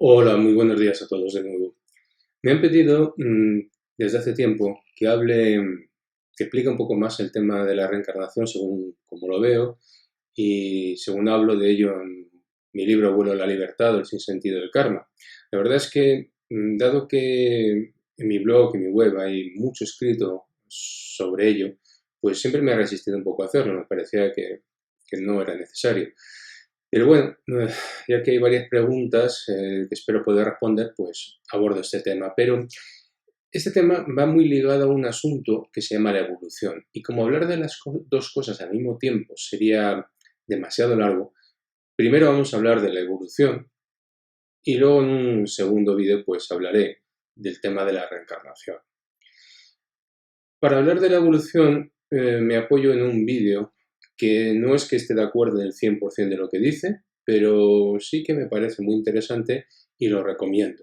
Hola, muy buenos días a todos de nuevo. Me han pedido desde hace tiempo que hable, que explique un poco más el tema de la reencarnación según como lo veo y según hablo de ello en mi libro Vuelo a la libertad o el sinsentido del karma. La verdad es que, dado que en mi blog y mi web hay mucho escrito sobre ello, pues siempre me ha resistido un poco a hacerlo, me parecía que no era necesario. Pero bueno, ya que hay varias preguntas que espero poder responder, pues abordo este tema. Pero este tema va muy ligado a un asunto que se llama la evolución. Y como hablar de las dos cosas al mismo tiempo sería demasiado largo, primero vamos a hablar de la evolución y luego en un segundo vídeo pues hablaré del tema de la reencarnación. Para hablar de la evolución me apoyo en un vídeo que no es que esté de acuerdo en el 100% de lo que dice, pero sí que me parece muy interesante y lo recomiendo.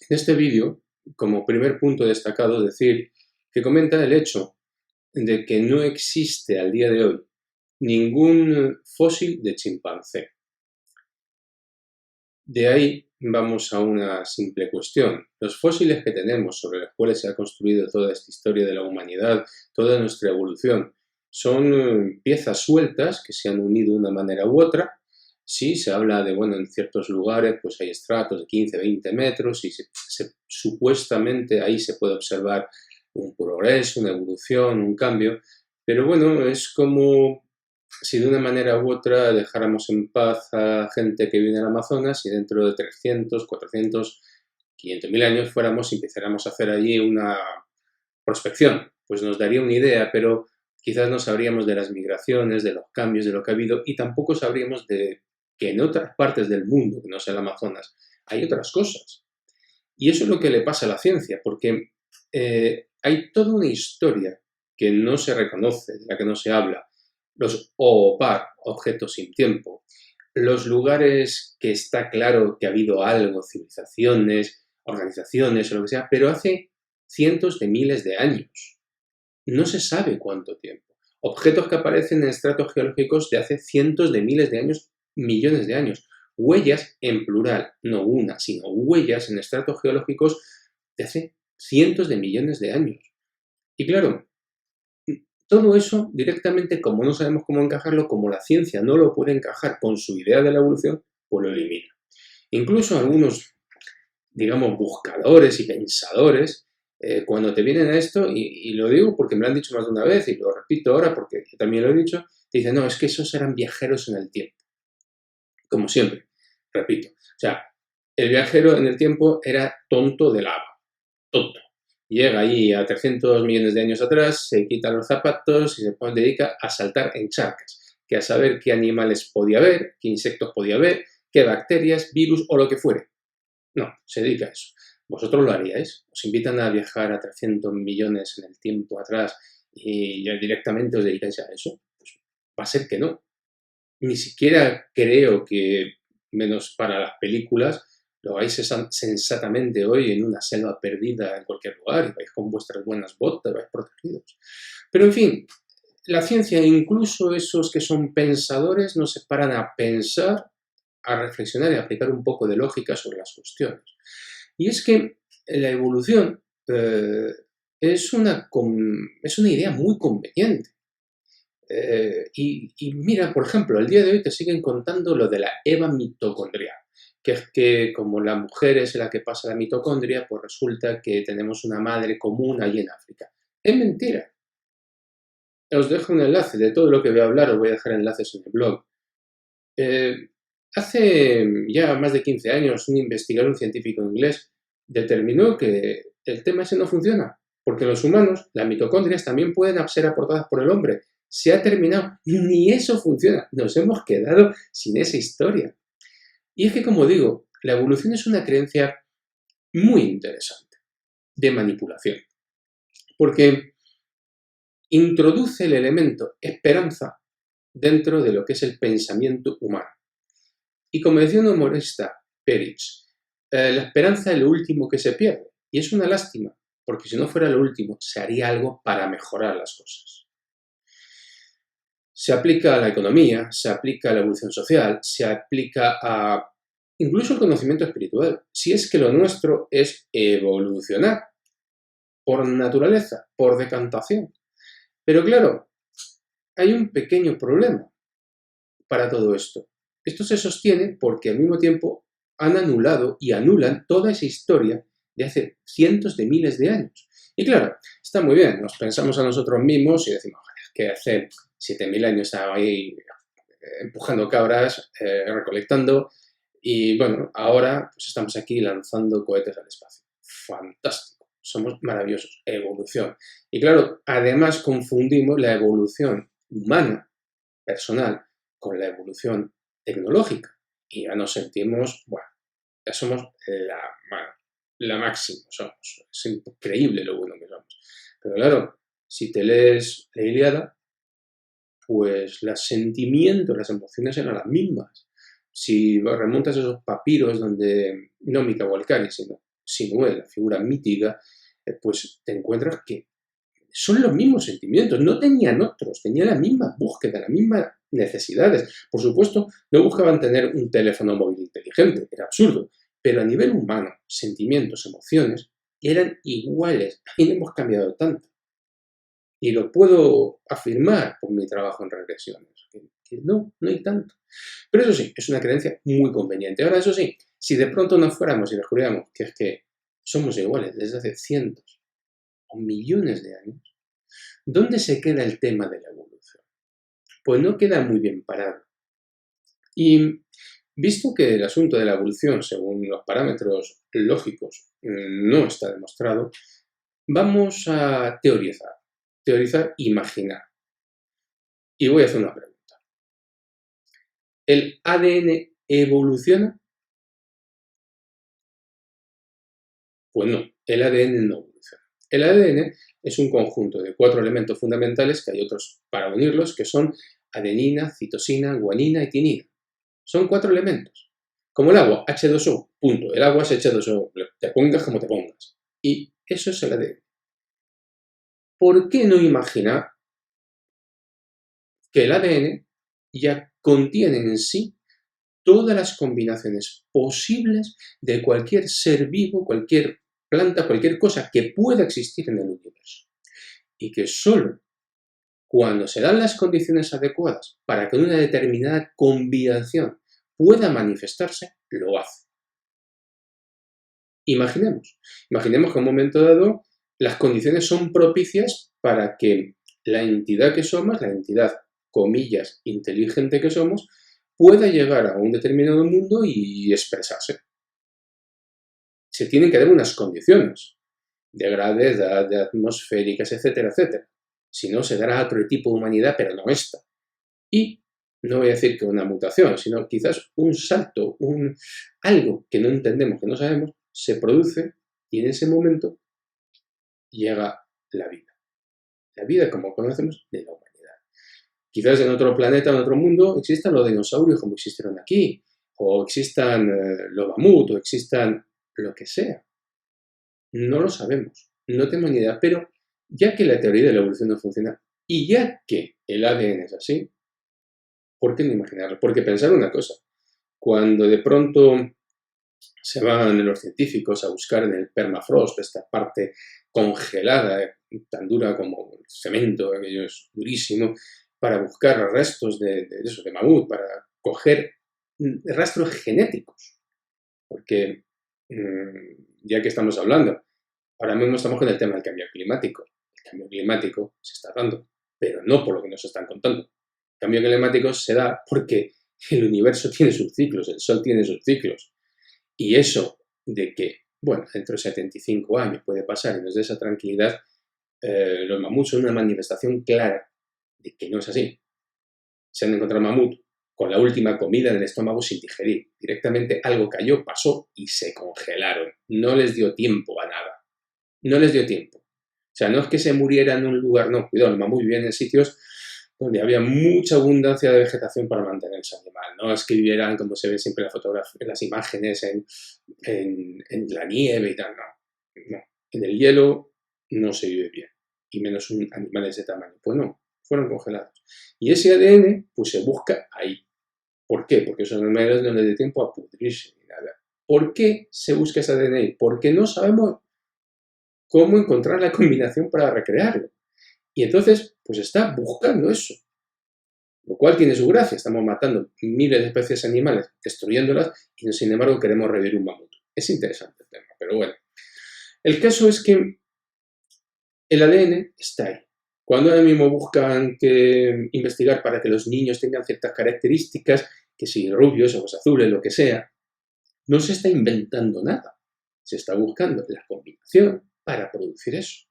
En este vídeo, como primer punto destacado, decir que comenta el hecho de que no existe al día de hoy ningún fósil de chimpancé. De ahí vamos a una simple cuestión. Los fósiles que tenemos sobre los cuales se ha construido toda esta historia de la humanidad, toda nuestra evolución, son piezas sueltas que se han unido de una manera u otra. Sí, se habla de, bueno, en ciertos lugares pues hay estratos de 15, 20 metros y supuestamente ahí se puede observar un progreso, una evolución, un cambio, pero bueno, es como si de una manera u otra dejáramos en paz a gente que vive en el Amazonas y dentro de 300, 400, 500.000 años fuéramos y empezáramos a hacer allí una prospección, pues nos daría una idea, pero quizás no sabríamos de las migraciones, de los cambios, de lo que ha habido y tampoco sabríamos de que en otras partes del mundo, que no sea el Amazonas, hay otras cosas. Y eso es lo que le pasa a la ciencia, porque hay toda una historia que no se reconoce, de la que no se habla, los OOPAR, objetos sin tiempo, los lugares que está claro que ha habido algo, civilizaciones, organizaciones o lo que sea, pero hace cientos de miles de años. No se sabe cuánto tiempo. Objetos que aparecen en estratos geológicos de hace cientos de miles de años, millones de años. Huellas en plural, no una, sino huellas en estratos geológicos de hace cientos de millones de años. Y claro, todo eso directamente, como no sabemos cómo encajarlo, como la ciencia no lo puede encajar con su idea de la evolución, pues lo elimina. Incluso algunos, digamos, buscadores y pensadores, cuando te vienen a esto, y lo digo porque me lo han dicho más de una vez y lo repito ahora porque yo también lo he dicho, te dicen, no, es que esos eran viajeros en el tiempo. Como siempre, repito. O sea, el viajero en el tiempo era tonto de lava, tonto. Llega ahí a 300 millones de años atrás, se quita los zapatos y se dedica a saltar en charcas, que a saber qué animales podía haber, qué insectos podía haber, qué bacterias, virus o lo que fuere. No, se dedica a eso. ¿Vosotros lo haríais? ¿Os invitan a viajar a 300 millones en el tiempo atrás y ya directamente os dedicáis a eso? Pues va a ser que no. Ni siquiera creo que, menos para las películas, lo hagáis sensatamente hoy en una selva perdida en cualquier lugar y vais con vuestras buenas botas, vais protegidos. Pero en fin, la ciencia, incluso esos que son pensadores, no se paran a pensar, a reflexionar y a aplicar un poco de lógica sobre las cuestiones. Y es que la evolución es una idea muy conveniente. Y mira, por ejemplo, al día de hoy te siguen contando lo de la EVA mitocondrial, que es que como la mujer es la que pasa la mitocondria, pues resulta que tenemos una madre común ahí en África. Es mentira. Os dejo un enlace de todo lo que voy a hablar, os voy a dejar enlaces en el blog. Eh, Hace ya más de 15 años, un investigador, un científico inglés, determinó que el tema ese no funciona, porque los humanos, las mitocondrias, también pueden ser aportadas por el hombre. Se ha terminado. Ni eso funciona. Nos hemos quedado sin esa historia. Y es que, como digo, la evolución es una creencia muy interesante de manipulación, porque introduce el elemento esperanza dentro de lo que es el pensamiento humano. Y como decía un humorista, Perich, la esperanza es lo último que se pierde. Y es una lástima, porque si no fuera lo último, se haría algo para mejorar las cosas. Se aplica a la economía, se aplica a la evolución social, se aplica a incluso el conocimiento espiritual, si es que lo nuestro es evolucionar por naturaleza, por decantación. Pero claro, hay un pequeño problema para todo esto. Esto se sostiene porque al mismo tiempo han anulado y anulan toda esa historia de hace cientos de miles de años. Y claro, está muy bien, nos pensamos a nosotros mismos y decimos que hace 7.000 años estaba ahí empujando cabras, recolectando, y bueno, ahora pues estamos aquí lanzando cohetes al espacio. Fantástico, somos maravillosos, evolución. Y claro, además confundimos la evolución humana, personal, con la evolución tecnológica. Y ya nos sentimos, bueno, ya somos la máxima, somos. Es increíble lo bueno que somos. Pero claro, si te lees la Ilíada, pues los sentimientos, las emociones eran las mismas. Si remontas a esos papiros donde, no Mika Walkari, sino Sinué, la figura mítica, pues te encuentras que son los mismos sentimientos, no tenían otros, tenían la misma búsqueda, las mismas necesidades. Por supuesto, no buscaban tener un teléfono móvil inteligente, era absurdo, pero a nivel humano, sentimientos, emociones, eran iguales. Ahí no hemos cambiado tanto. Y lo puedo afirmar por mi trabajo en regresiones, que no hay tanto. Pero eso sí, es una creencia muy conveniente. Ahora, eso sí, si de pronto nos fuéramos y descubriéramos que es que somos iguales desde hace cientos o millones de años, ¿dónde se queda el tema de la evolución? Pues no queda muy bien parado. Y visto que el asunto de la evolución, según los parámetros lógicos, no está demostrado, vamos a teorizar, imaginar. Y voy a hacer una pregunta. ¿El ADN evoluciona? Pues no, el ADN no evoluciona. El ADN es un conjunto de 4 elementos fundamentales, que hay otros para unirlos, que son adenina, citosina, guanina y timina. Son 4 elementos. Como el agua, H2O, punto. El agua es H2O, te pongas como te pongas. Y eso es el ADN. ¿Por qué no imaginar que el ADN ya contiene en sí todas las combinaciones posibles de cualquier ser vivo, cualquier planta, cualquier cosa que pueda existir en el universo? Y que solo cuando se dan las condiciones adecuadas para que una determinada combinación pueda manifestarse, lo hace. Imaginemos que en un momento dado las condiciones son propicias para que la entidad que somos, la entidad, comillas, inteligente que somos, pueda llegar a un determinado mundo y expresarse. Se tienen que dar unas condiciones de gravedad, de atmosféricas, etcétera, etcétera. Si no, se dará otro tipo de humanidad, pero no esta. Y no voy a decir que una mutación, sino quizás un salto, algo que no entendemos, que no sabemos, se produce y en ese momento llega la vida. La vida como conocemos de la humanidad. Quizás en otro planeta, en otro mundo, existan los dinosaurios como existieron aquí, o existan los mamut, o existan lo que sea. No lo sabemos, no tenemos ni idea, pero ya que la teoría de la evolución no funciona y ya que el ADN es así, ¿por qué no imaginarlo? Porque pensar una cosa, cuando de pronto se van los científicos a buscar en el permafrost, esta parte congelada, tan dura como el cemento, aquello es durísimo, para buscar restos de mamut, para coger rastros genéticos. Porque, ya que estamos hablando, ahora mismo estamos con el tema del cambio climático. El cambio climático se está dando, pero no por lo que nos están contando. El cambio climático se da porque el universo tiene sus ciclos, el Sol tiene sus ciclos. Y eso de que, bueno, dentro de 75 años puede pasar y nos dé esa tranquilidad, los mamuts son una manifestación clara de que no es así. Se han encontrado mamut con la última comida en el estómago sin digerir. Directamente algo cayó, pasó y se congelaron. No les dio tiempo a nada. No les dio tiempo. O sea, no es que se murieran en un lugar, no, cuidado, los mamuts vivían en sitios donde había mucha abundancia de vegetación para mantener ese animal. No es que vivieran, como se ve siempre en las imágenes, en la nieve y tal, no. En el hielo no se vive bien, y menos animales de ese tamaño. Pues no, fueron congelados. Y ese ADN, pues se busca ahí. ¿Por qué? Porque esos animales no les da tiempo a pudrirse. determinada. ¿Por qué se busca ese ADN ahí? Porque no sabemos cómo encontrar la combinación para recrearlo. Y entonces, pues está buscando eso. Lo cual tiene su gracia. Estamos matando miles de especies animales, destruyéndolas, y sin embargo queremos revivir un mamut. Es interesante el tema, pero bueno. El caso es que el ADN está ahí. Cuando ahora mismo buscan investigar para que los niños tengan ciertas características, que si rubios, ojos azules, lo que sea, no se está inventando nada. Se está buscando la combinación para producir eso.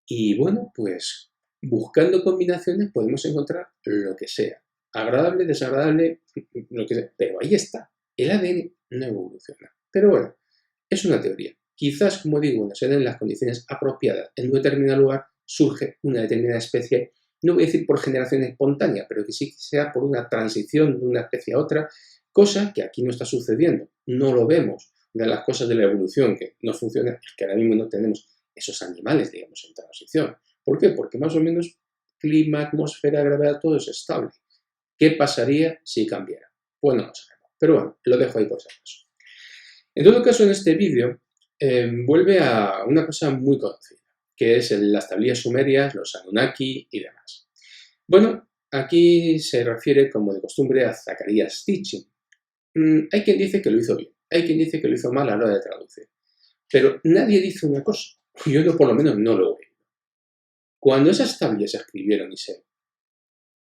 Y bueno, pues buscando combinaciones podemos encontrar lo que sea. Agradable, desagradable, lo que sea. Pero ahí está. El ADN no evoluciona. Pero bueno, es una teoría. Quizás, como digo, cuando se den las condiciones apropiadas en un determinado lugar, surge una determinada especie, no voy a decir por generación espontánea, pero que sí sea por una transición de una especie a otra, cosa que aquí no está sucediendo. No lo vemos. Una de las cosas de la evolución que no funciona es que ahora mismo no tenemos esos animales, digamos, en transición. ¿Por qué? Porque más o menos clima, atmósfera, gravedad, todo es estable. ¿Qué pasaría si cambiara? Pues no lo sabemos. Pero bueno, lo dejo ahí por si acaso. En todo caso, en este vídeo vuelve a una cosa muy conocida, que es las tablillas sumerias, los Anunnaki y demás. Bueno, aquí se refiere, como de costumbre, a Zacarías Sitchin. Hay quien dice que lo hizo bien, hay quien dice que lo hizo mal a la hora de traducir. Pero nadie dice una cosa, yo por lo menos no lo he oído. Cuando esas tablillas se escribieron y se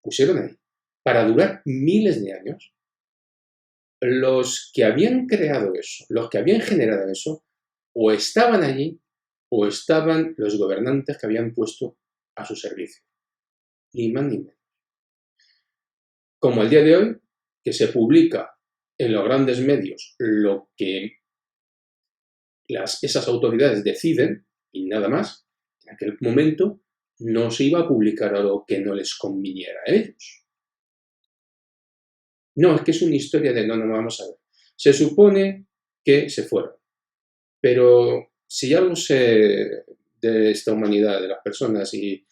pusieron ahí, para durar miles de años, los que habían creado eso, los que habían generado eso, o estaban allí o estaban los gobernantes que habían puesto a su servicio. Ni más ni menos. Como el día de hoy, que se publica en los grandes medios lo que esas autoridades deciden y nada más, en aquel momento no se iba a publicar algo que no les conviniera a ellos. No, es que es una historia de no, vamos a ver. Se supone que se fueron, pero si algo sé de esta humanidad, de las personas y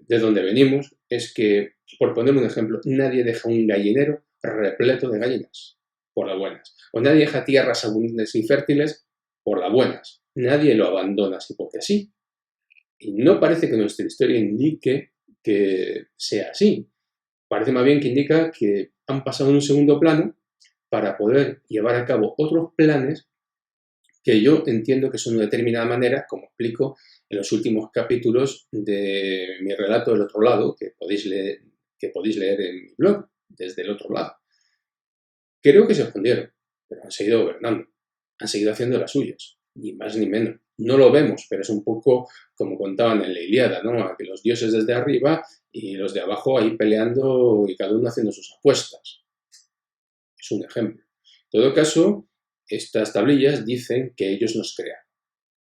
de dónde venimos, es que, por poner un ejemplo, nadie deja un gallinero repleto de gallinas, por las buenas. O nadie deja tierras abundantes y fértiles, por las buenas. Nadie lo abandona así porque así. Y no parece que nuestra historia indique que sea así. Parece más bien que indica que han pasado en un segundo plano para poder llevar a cabo otros planes que yo entiendo que son de determinada manera, como explico en los últimos capítulos de mi relato del otro lado, que podéis leer en mi blog, desde el otro lado. Creo que se escondieron, pero han seguido gobernando, han seguido haciendo las suyas, ni más ni menos. No lo vemos, pero es un poco como contaban en la Ilíada, ¿no? Que los dioses desde arriba y los de abajo ahí peleando y cada uno haciendo sus apuestas. Es un ejemplo. En todo caso, estas tablillas dicen que ellos nos crearon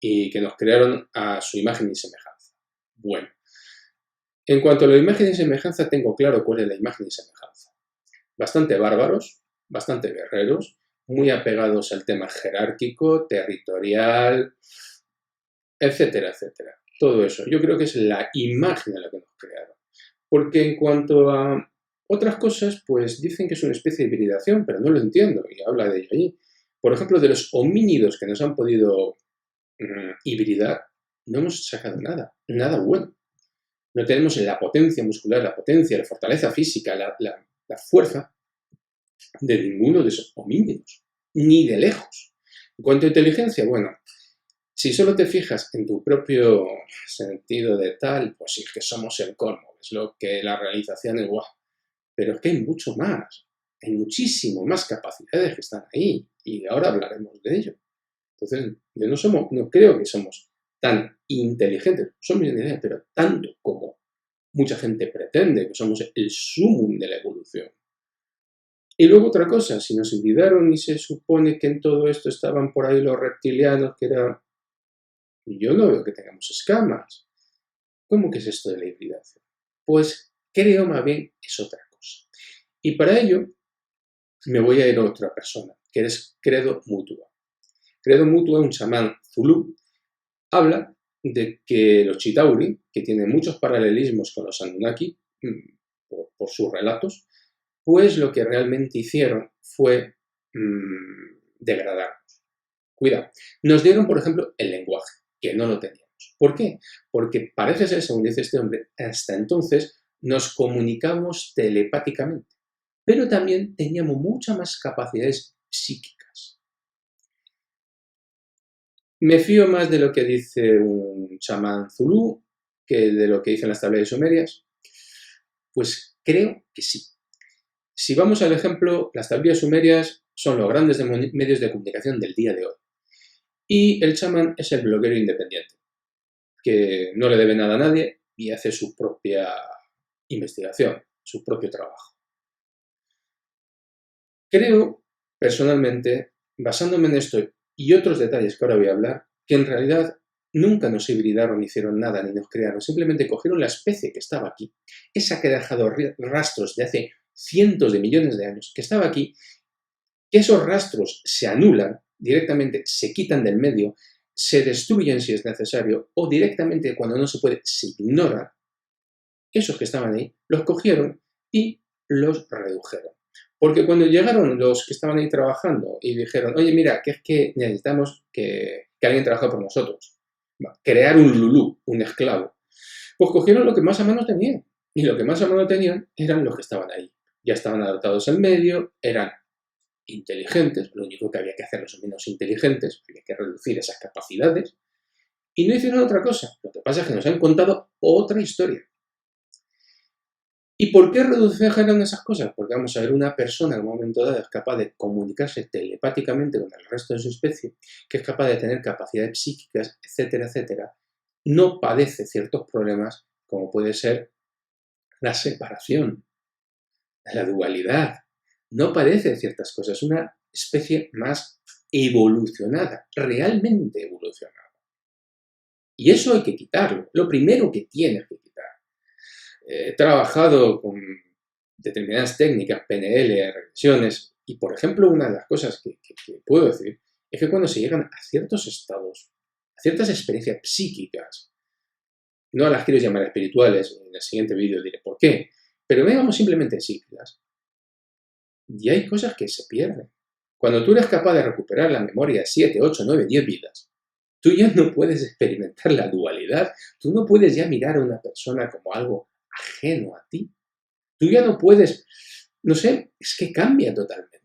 y que nos crearon a su imagen y semejanza. Bueno, en cuanto a la imagen y semejanza, tengo claro cuál es la imagen y semejanza. Bastante bárbaros, bastante guerreros, muy apegados al tema jerárquico, territorial, etcétera, etcétera. Todo eso. Yo creo que es la imagen a la que nos crearon. Porque en cuanto a otras cosas, pues dicen que es una especie de hibridación, pero no lo entiendo y habla de ello allí. Por ejemplo, de los homínidos que nos han podido hibridar, no hemos sacado nada, nada bueno. No tenemos la potencia muscular, la potencia, la fortaleza física, la fuerza de ninguno de esos homínidos, ni de lejos. En cuanto a inteligencia, bueno, si solo te fijas en tu propio sentido de tal, pues sí, es que somos el colmo, es lo que la realización es guau. Pero es que hay mucho más, hay muchísimo más capacidades que están ahí y ahora hablaremos de ello. Entonces, yo no creo que somos tan inteligentes, somos inteligentes, pero tanto como mucha gente pretende, que somos el sumum de la evolución. Y luego otra cosa, si nos hibridaron y se supone que en todo esto estaban por ahí los reptilianos, que era... Yo no veo que tengamos escamas. ¿Cómo que es esto de la hibridación? Pues creo más bien es otra cosa. Y para ello me voy a ir a otra persona, que es Credo Mutua. Credo Mutua, un chamán zulú, habla de que los Chitauri, que tienen muchos paralelismos con los Anunnaki, por sus relatos, pues lo que realmente hicieron fue degradarnos. Cuidado. Nos dieron, por ejemplo, el lenguaje, que no lo teníamos. ¿Por qué? Porque parece ser, según dice este hombre, hasta entonces nos comunicamos telepáticamente, pero también teníamos muchas más capacidades psíquicas. Me fío más de lo que dice un chamán zulú que de lo que dicen las tablas sumerias. Pues creo que sí. Si vamos al ejemplo, las tablillas sumerias son los grandes medios de comunicación del día de hoy. Y el chamán es el bloguero independiente, que no le debe nada a nadie y hace su propia investigación, su propio trabajo. Creo, personalmente, basándome en esto y otros detalles que ahora voy a hablar, que en realidad nunca nos hibridaron ni hicieron nada ni nos crearon, simplemente cogieron la especie que estaba aquí, esa que ha dejado rastros de hace cientos de millones de años, que estaba aquí, que esos rastros se anulan directamente, se quitan del medio, se destruyen si es necesario o directamente cuando no se puede, se ignoran. Esos que estaban ahí los cogieron y los redujeron. Porque cuando llegaron los que estaban ahí trabajando y dijeron, oye, mira, que es que necesitamos que alguien trabaje por nosotros, crear un lulú, un esclavo, pues cogieron lo que más a mano tenían. Y lo que más a mano tenían eran los que estaban ahí. Ya estaban adaptados al medio, eran inteligentes, lo único que había que hacerlos menos inteligentes, había que reducir esas capacidades, y no hicieron otra cosa. Lo que pasa es que nos han contado otra historia. ¿Y por qué redujeron esas cosas? Porque vamos a ver, una persona en un momento dado es capaz de comunicarse telepáticamente con el resto de su especie, que es capaz de tener capacidades psíquicas, etcétera, etcétera, no padece ciertos problemas como puede ser la separación, la dualidad, no padece ciertas cosas, es una especie más evolucionada, realmente evolucionada. Y eso hay que quitarlo, lo primero que tienes que quitar. He trabajado con determinadas técnicas, PNL, regresiones, y por ejemplo una de las cosas que puedo decir es que cuando se llegan a ciertos estados, a ciertas experiencias psíquicas, no las quiero llamar espirituales, en el siguiente vídeo diré por qué, pero veamos simplemente psíquicas, y hay cosas que se pierden. Cuando tú eres capaz de recuperar la memoria de 7, 8, 9, 10 vidas, tú ya no puedes experimentar la dualidad, tú no puedes ya mirar a una persona como algo ajeno a ti. Tú ya no puedes, no sé, es que cambia totalmente.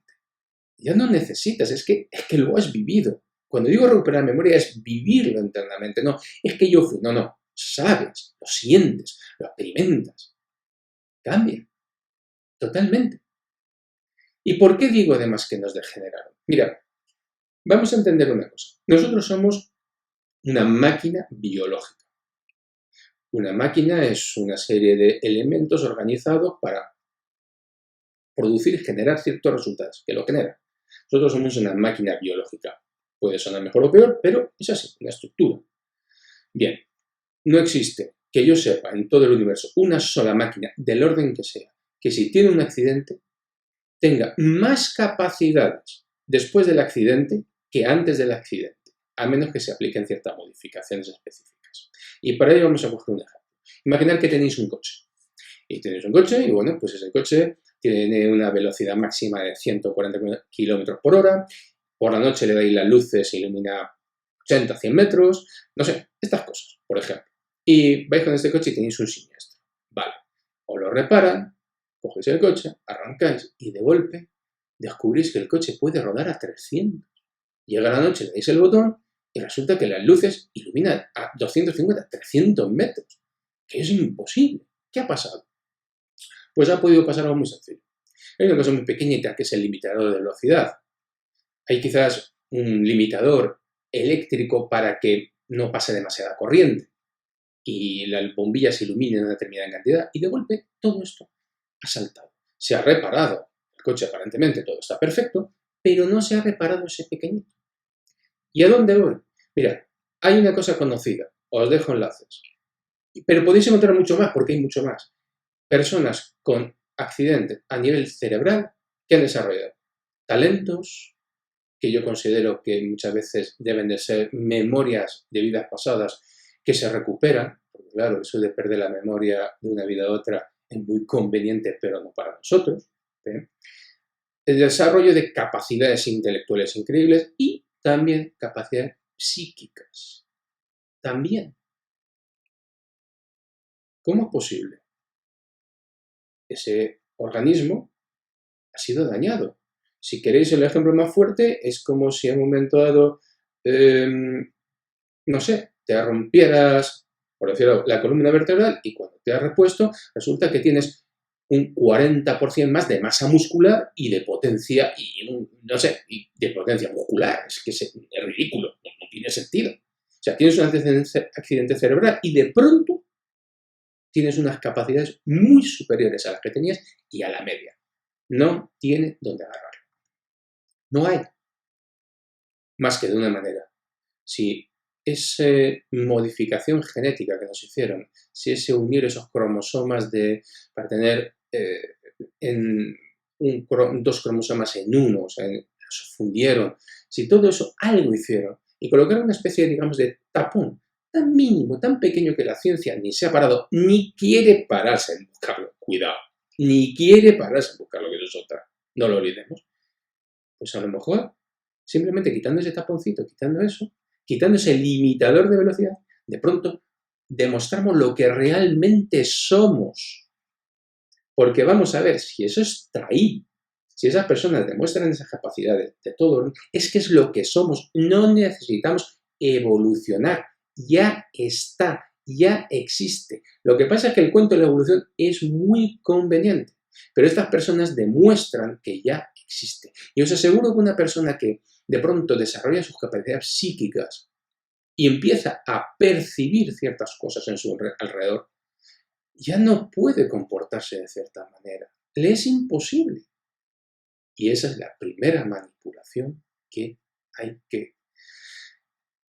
Ya no necesitas, es que lo has vivido. Cuando digo recuperar memoria es vivirlo internamente, no, es que yo fui, no, sabes, lo sientes, lo experimentas. Cambia, totalmente. ¿Y por qué digo además que nos degeneraron? Mira, vamos a entender una cosa. Nosotros somos una máquina biológica. Una máquina es una serie de elementos organizados para producir y generar ciertos resultados, que lo generan. Nosotros somos una máquina biológica. Puede sonar mejor o peor, pero es así, una estructura. Bien, no existe, que yo sepa, en todo el universo, una sola máquina, del orden que sea, que si tiene un accidente, tenga más capacidades después del accidente que antes del accidente, a menos que se apliquen ciertas modificaciones específicas. Y para ello vamos a coger un ejemplo. Imaginad que tenéis un coche. Y tenéis un coche y bueno, pues ese coche tiene una velocidad máxima de 140 km por hora. Por la noche le dais las luces, se ilumina 80, 100 metros. No sé, estas cosas, por ejemplo. Y vais con este coche y tenéis un siniestro. Vale, os lo reparan, cogéis el coche, arrancáis y de golpe descubrís que el coche puede rodar a 300. Llega la noche, le dais el botón y resulta que las luces iluminan a 250, 300 metros. Que es imposible. ¿Qué ha pasado? Pues ha podido pasar algo muy sencillo. Hay una cosa muy pequeñita que es el limitador de velocidad. Hay quizás un limitador eléctrico para que no pase demasiada corriente y las bombillas se iluminen en una determinada cantidad y de golpe todo esto ha saltado. Se ha reparado el coche, aparentemente todo está perfecto, pero no se ha reparado ese pequeñito. ¿Y a dónde voy? Mira, hay una cosa conocida, os dejo enlaces, pero podéis encontrar mucho más porque hay mucho más. Personas con accidentes a nivel cerebral que han desarrollado talentos que yo considero que muchas veces deben de ser memorias de vidas pasadas que se recuperan, porque claro, eso de perder la memoria de una vida a otra es muy conveniente, pero no para nosotros, ¿eh? el desarrollo de capacidades intelectuales increíbles y también capacidades psíquicas. También. ¿Cómo es posible? Ese organismo ha sido dañado. Si queréis el ejemplo más fuerte, es como si en un momento dado, no sé, te rompieras, por decirlo, la columna vertebral y cuando te has repuesto, resulta que tienes un 40% más de masa muscular y de potencia, no sé, y de potencia muscular. Es que es ridículo, no tiene sentido. O sea, tienes un accidente cerebral y de pronto tienes unas capacidades muy superiores a las que tenías y a la media. No tiene dónde agarrar. No hay. Más que de una manera. Si esa modificación genética que nos hicieron, si ese unir esos cromosomas para tener dos cromosomas en uno, o sea, los fundieron, si todo eso algo hicieron y colocaron una especie, digamos, de tapón tan mínimo, tan pequeño que la ciencia ni se ha parado, ni quiere pararse en buscarlo, cuidado, ni quiere pararse en buscarlo, que eso es otra, no lo olvidemos, pues a lo mejor simplemente quitando ese taponcito, quitando eso, quitando ese limitador de velocidad, de pronto demostramos lo que realmente somos. Porque vamos a ver, si eso está ahí, si esas personas demuestran esas capacidades de todo, es que es lo que somos, no necesitamos evolucionar, ya está, ya existe. Lo que pasa es que el cuento de la evolución es muy conveniente, pero estas personas demuestran que ya existe. Y os aseguro que una persona que de pronto desarrolla sus capacidades psíquicas y empieza a percibir ciertas cosas en su alrededor, ya no puede comportarse de cierta manera. Le es imposible. Y esa es la primera manipulación que hay que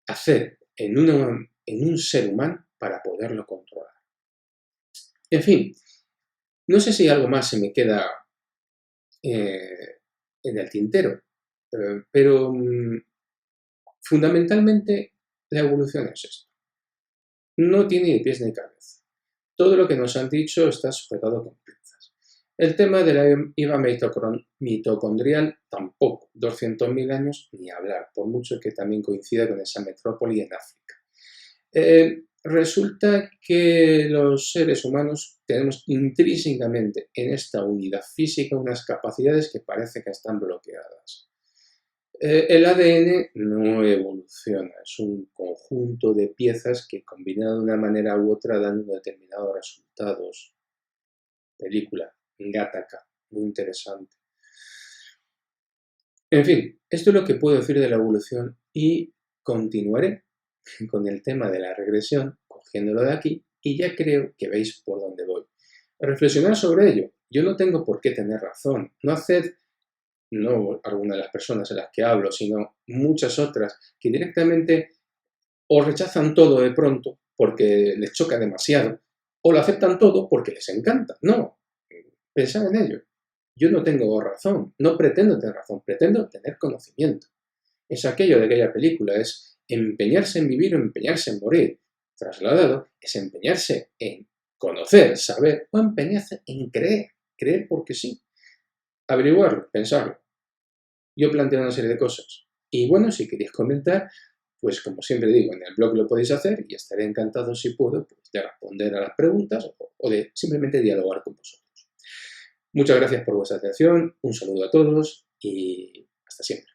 hacer en un ser humano para poderlo controlar. En fin, no sé si algo más se me queda en el tintero, pero fundamentalmente la evolución es esto. No tiene ni pies ni cabeza. Todo lo que nos han dicho está sujetado con pinzas. El tema de la IVA mitocondrial tampoco, 200.000 años ni hablar, por mucho que también coincida con esa metrópoli en África. Resulta que los seres humanos tenemos intrínsecamente en esta unidad física unas capacidades que parece que están bloqueadas. El ADN no evoluciona, es un conjunto de piezas que combinadas de una manera u otra dan determinados resultados. Película, Gattaca, muy interesante. En fin, esto es lo que puedo decir de la evolución y continuaré con el tema de la regresión, cogiéndolo de aquí, y ya creo que veis por dónde voy. Reflexionar sobre ello. Yo no tengo por qué tener razón. No algunas de las personas en las que hablo, sino muchas otras que directamente o rechazan todo de pronto porque les choca demasiado, o lo aceptan todo porque les encanta. No, pensad en ello. Yo no tengo razón, no pretendo tener razón, pretendo tener conocimiento. Es aquello de aquella película, es empeñarse en vivir o empeñarse en morir. Trasladado es empeñarse en conocer, saber o empeñarse en creer porque sí. Averiguarlo, pensarlo. Yo planteo una serie de cosas. Y bueno, si queréis comentar, pues como siempre digo, en el blog lo podéis hacer y estaré encantado si puedo pues, de responder a las preguntas o de simplemente dialogar con vosotros. Muchas gracias por vuestra atención, un saludo a todos y hasta siempre.